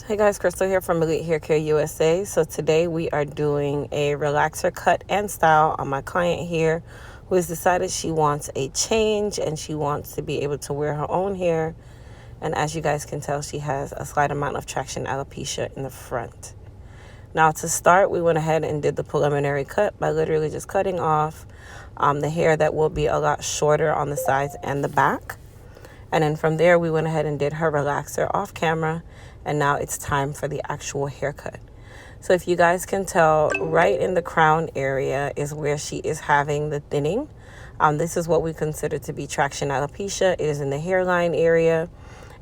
Hey guys, Crystal here from Elite Hair Care USA. So today we are doing a relaxer cut and style on my client here who has decided she wants a change and she wants to be able to wear her own hair. And as you guys can tell, she has a slight amount of traction alopecia in the front. Now to start, we went ahead and did the preliminary cut by literally just cutting off the hair that will be a lot shorter on the sides and the back. And then from there, we went ahead and did her relaxer off camera. And now it's time for the actual haircut. So if you guys can tell, right in the crown area is where she is having the thinning. This is what we consider to be traction alopecia. It is in the hairline area.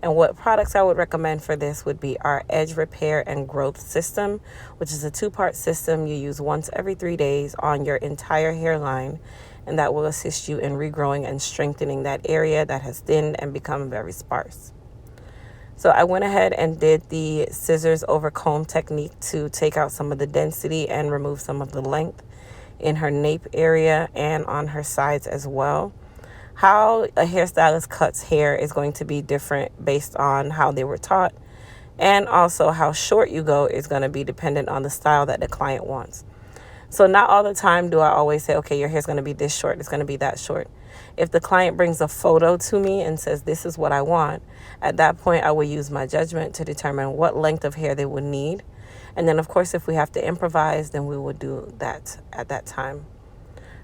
And what products I would recommend for this would be our Edge Repair and Growth System, which is a 2-part system you use once every 3 days on your entire hairline. And that will assist you in regrowing and strengthening that area that has thinned and become very sparse. So I went ahead and did the scissors over comb technique to take out some of the density and remove some of the length in her nape area and on her sides as well. How a hairstylist cuts hair is going to be different based on how they were taught, and also how short you go is going to be dependent on the style that the client wants. So not all the time do I always say, okay, your hair's going to be this short, it's going to be that short. If the client brings a photo to me and says, this is what I want, at that point, I will use my judgment to determine what length of hair they would need. And then, of course, if we have to improvise, then we will do that at that time.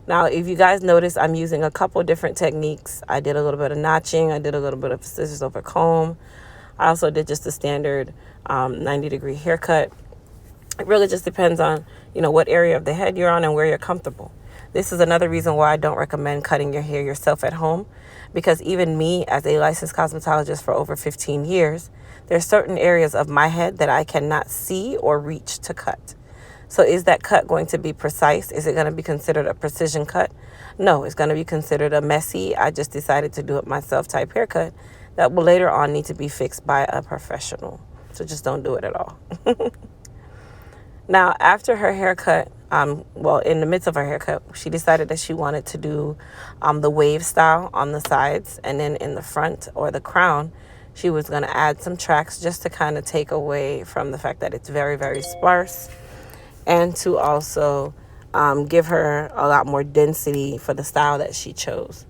Now, if you guys notice, I'm using a couple different techniques. I did a little bit of notching. I did a little bit of scissors over comb. I also did just a standard 90-degree haircut. It really just depends on, what area of the head you're on and where you're comfortable. This is another reason why I don't recommend cutting your hair yourself at home, because even me, as a licensed cosmetologist for over 15 years, there are certain areas of my head that I cannot see or reach to cut. So is that cut going to be precise? Is it going to be considered a precision cut? No, it's going to be considered a messy, I just decided to do it myself type haircut that will later on need to be fixed by a professional. So just don't do it at all. Now, after her haircut, in the midst of her haircut, she decided that she wanted to do the wave style on the sides, and then in the front or the crown, she was going to add some tracks just to kind of take away from the fact that it's very, very sparse, and to also give her a lot more density for the style that she chose.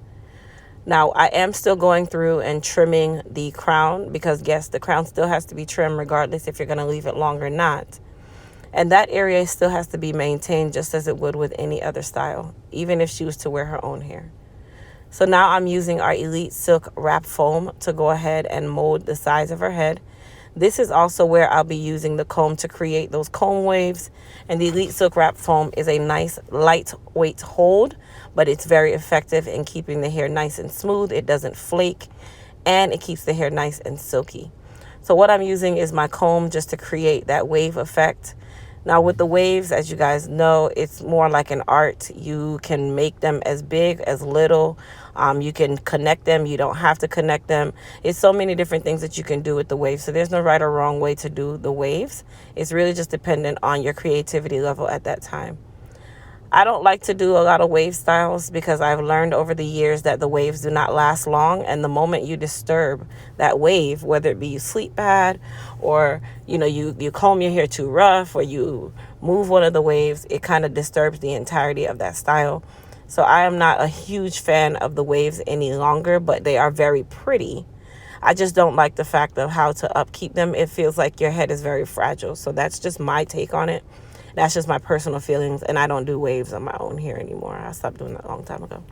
Now, I am still going through and trimming the crown because, yes, the crown still has to be trimmed regardless if you're going to leave it long or not. And that area still has to be maintained just as it would with any other style, even if she was to wear her own hair. So now I'm using our Elite Silk Wrap Foam to go ahead and mold the sides of her head. This is also where I'll be using the comb to create those comb waves. And the Elite Silk Wrap Foam is a nice lightweight hold, but it's very effective in keeping the hair nice and smooth. It doesn't flake, and it keeps the hair nice and silky. So what I'm using is my comb just to create that wave effect. Now with the waves, as you guys know, it's more like an art. You can make them as big, as little. You can connect them. You don't have to connect them. It's so many different things that you can do with the waves. So there's no right or wrong way to do the waves. It's really just dependent on your creativity level at that time. I don't like to do a lot of wave styles because I've learned over the years that the waves do not last long. And the moment you disturb that wave, whether it be you sleep bad or, you comb your hair too rough or you move one of the waves, it kind of disturbs the entirety of that style. So I am not a huge fan of the waves any longer, but they are very pretty. I just don't like the fact of how to upkeep them. It feels like your head is very fragile. So that's just my take on it. That's just my personal feelings, and I don't do waves on my own hair anymore. I stopped doing that a long time ago.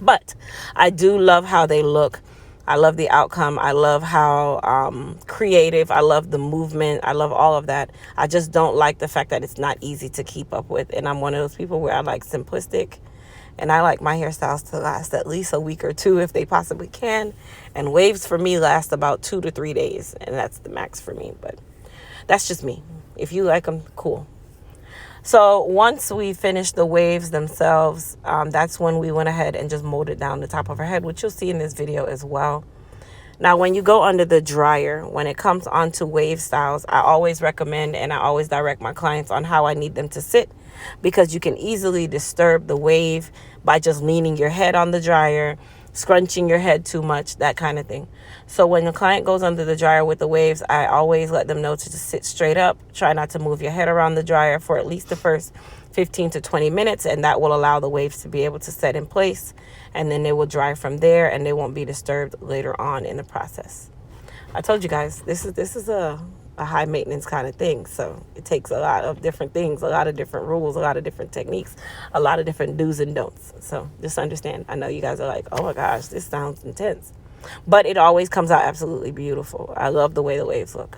But I do love how they look. I love the outcome. I love how creative. I love the movement. I love all of that. I just don't like the fact that it's not easy to keep up with. And I'm one of those people where I like simplistic, and I like my hairstyles to last at least a week or two if they possibly can. And waves for me last about 2 to 3 days, and that's the max for me. But that's just me. If you like them, cool. So once we finished the waves themselves, that's when we went ahead and just molded down the top of her head, which you'll see in this video as well. Now, when you go under the dryer, when it comes onto wave styles, I always recommend and I always direct my clients on how I need them to sit, because you can easily disturb the wave by just leaning your head on the dryer. scrunching your head too much, that kind of thing. So when the client goes under the dryer with the waves, I always let them know to just sit straight up. Try not to move your head around the dryer for at least the first 15 to 20 minutes, and that will allow the waves to be able to set in place, and then they will dry from there, and they won't be disturbed later on in the process. I told you guys, this is a high maintenance kind of thing. So it takes a lot of different things, a lot of different rules, a lot of different techniques, a lot of different do's and don'ts. So just understand. I know you guys are like, oh my gosh, this sounds intense. But it always comes out absolutely beautiful. I love the way the waves look.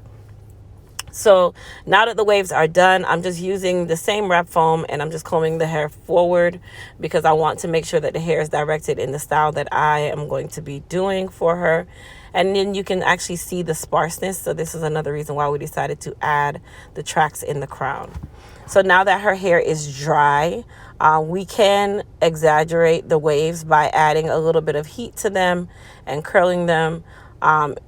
So now that the waves are done, I'm just using the same wrap foam and I'm just combing the hair forward because I want to make sure that the hair is directed in the style that I am going to be doing for her. And then you can actually see the sparseness. So this is another reason why we decided to add the tracks in the crown. So now that her hair is dry, we can exaggerate the waves by adding a little bit of heat to them and curling them.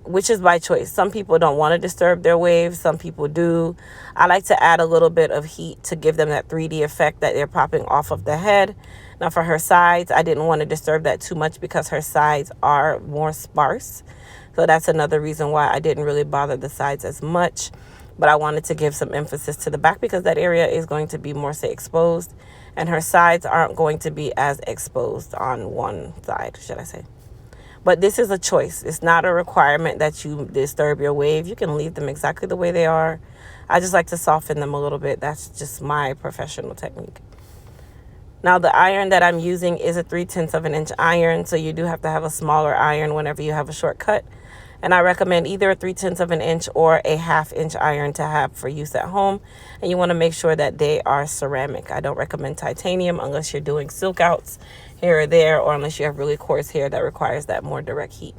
Which is by choice. Some people don't want to disturb their waves. Some people do. I like to add a little bit of heat to give them that 3D effect that they're popping off of the head. Now for her sides, I didn't want to disturb that too much because her sides are more sparse. So that's another reason why I didn't really bother the sides as much. But I wanted to give some emphasis to the back because that area is going to be more, say, exposed. And her sides aren't going to be as exposed on one side, should I say. But this is a choice. It's not a requirement that you disturb your wave. You can leave them exactly the way they are. I just like to soften them a little bit. That's just my professional technique. Now, the iron that I'm using is a 3/10 of an inch iron. So you do have to have a smaller iron whenever you have a shortcut. And I recommend either a 3/10 of an inch or a 1/2 inch iron to have for use at home. And you want to make sure that they are ceramic. I don't recommend titanium unless you're doing silk outs here or there, or unless you have really coarse hair that requires that more direct heat.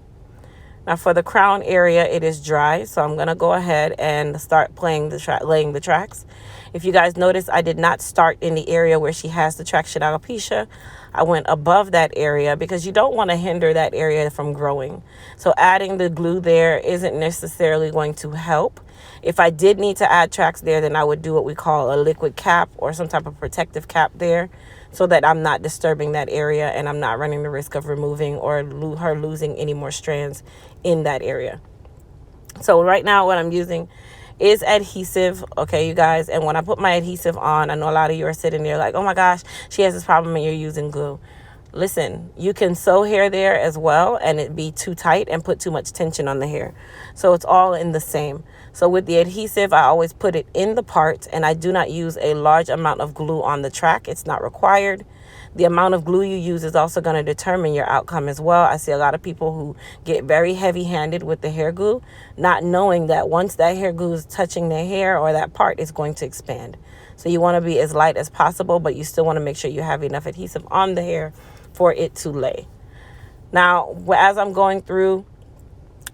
Now for the crown area, it is dry, so I'm going to go ahead and start laying the tracks. If you guys notice, I did not start in the area where she has the traction alopecia. I went above that area because you don't want to hinder that area from growing. So adding the glue there isn't necessarily going to help. If I did need to add tracks there, then I would do what we call a liquid cap or some type of protective cap there, so that I'm not disturbing that area and I'm not running the risk of removing or her losing any more strands in that area. So right now what I'm using is adhesive, okay, you guys. And when I put my adhesive on, I know a lot of you are sitting there like, oh my gosh, she has this problem and you're using glue. Listen, you can sew hair there as well and it be too tight and put too much tension on the hair. So it's all in the same. So with the adhesive, I always put it in the part and I do not use a large amount of glue on the track. It's not required. The amount of glue you use is also going to determine your outcome as well. I see a lot of people who get very heavy-handed with the hair glue, not knowing that once that hair glue is touching their hair or that part, it's going to expand. So you want to be as light as possible, but you still want to make sure you have enough adhesive on the hair for it to lay. Now, as I'm going through,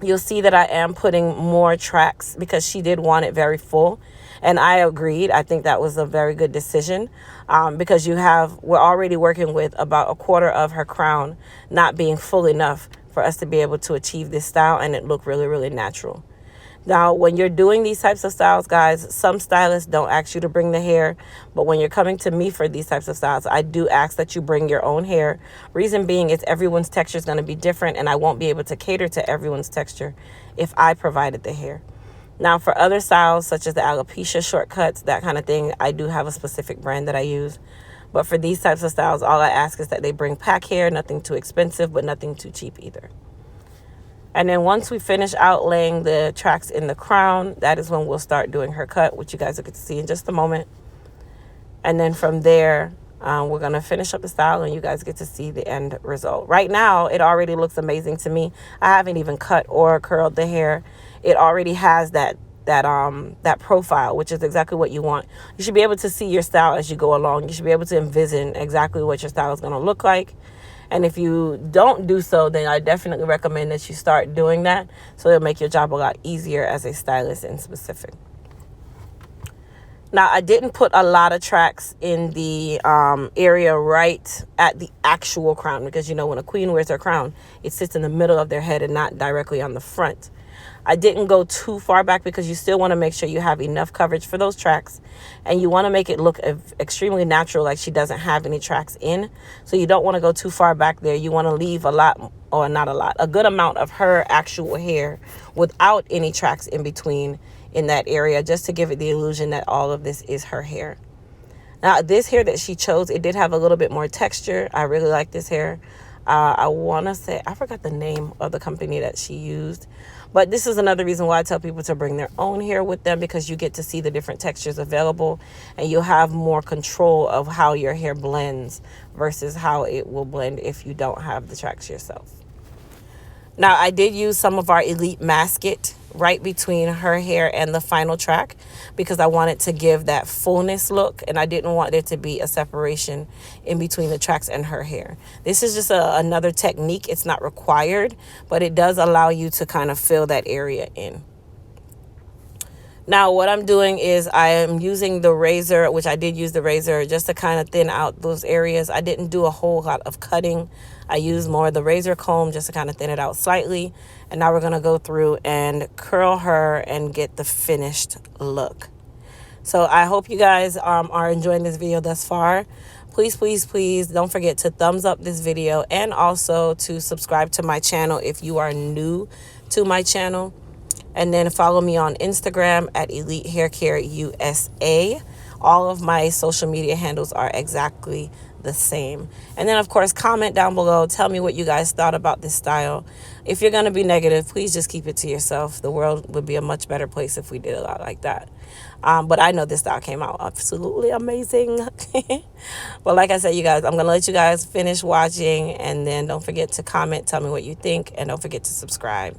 you'll see that I am putting more tracks because she did want it very full. And I agreed. I think that was a very good decision because we're already working with about 1/4 of her crown not being full enough for us to be able to achieve this style and it look really, really natural. Now, when you're doing these types of styles, guys, some stylists don't ask you to bring the hair. But when you're coming to me for these types of styles, I do ask that you bring your own hair. Reason being is everyone's texture is going to be different and I won't be able to cater to everyone's texture if I provided the hair. Now, for other styles, such as the alopecia shortcuts, that kind of thing, I do have a specific brand that I use. But for these types of styles, all I ask is that they bring pack hair, nothing too expensive, but nothing too cheap either. And then once we finish out laying the tracks in the crown, that is when we'll start doing her cut, which you guys will get to see in just a moment. And then from there, we're going to finish up the style and you guys get to see the end result. Right now, it already looks amazing to me. I haven't even cut or curled the hair. It already has that profile, which is exactly what you want. You should be able to see your style as you go along. You should be able to envision exactly what your style is going to look like. And if you don't do so, then I definitely recommend that you start doing that. So it'll make your job a lot easier as a stylist in specific. Now, I didn't put a lot of tracks in the area right at the actual crown because, you know, when a queen wears her crown, it sits in the middle of their head and not directly on the front. I didn't go too far back because you still want to make sure you have enough coverage for those tracks, and you want to make it look extremely natural, like she doesn't have any tracks in. So you don't want to go too far back there. You want to leave a lot, or not a lot, a good amount of her actual hair without any tracks in between in that area, just to give it the illusion that all of this is her hair. Now, this hair that she chose, it did have a little bit more texture. I really like this hair. I want to say, I forgot the name of the company that she used. But this is another reason why I tell people to bring their own hair with them, because you get to see the different textures available, and you'll have more control of how your hair blends versus how it will blend if you don't have the tracks yourself. Now, I did use some of our Elite Masket right between her hair and the final track because I wanted to give that fullness look, and I didn't want there to be a separation in between the tracks and her hair. This is just another technique. It's not required, but it does allow you to kind of fill that area in. Now, what I'm doing is I am using the razor, which I did use the razor just to kind of thin out those areas. I didn't do a whole lot of cutting. I used more of the razor comb just to kind of thin it out slightly. And now we're going to go through and curl her and get the finished look. So I hope you guys are enjoying this video thus far. Please, please, please don't forget to thumbs up this video, and also to subscribe to my channel if you are new to my channel. And then follow me on Instagram at Elite Hair Care USA. All of my social media handles are exactly the same. And then, of course, comment down below. Tell me what you guys thought about this style. If you're going to be negative, please just keep it to yourself. The world would be a much better place if we did a lot like that. But I know this style came out absolutely amazing. But like I said, you guys, I'm going to let you guys finish watching. And then don't forget to comment. Tell me what you think. And don't forget to subscribe.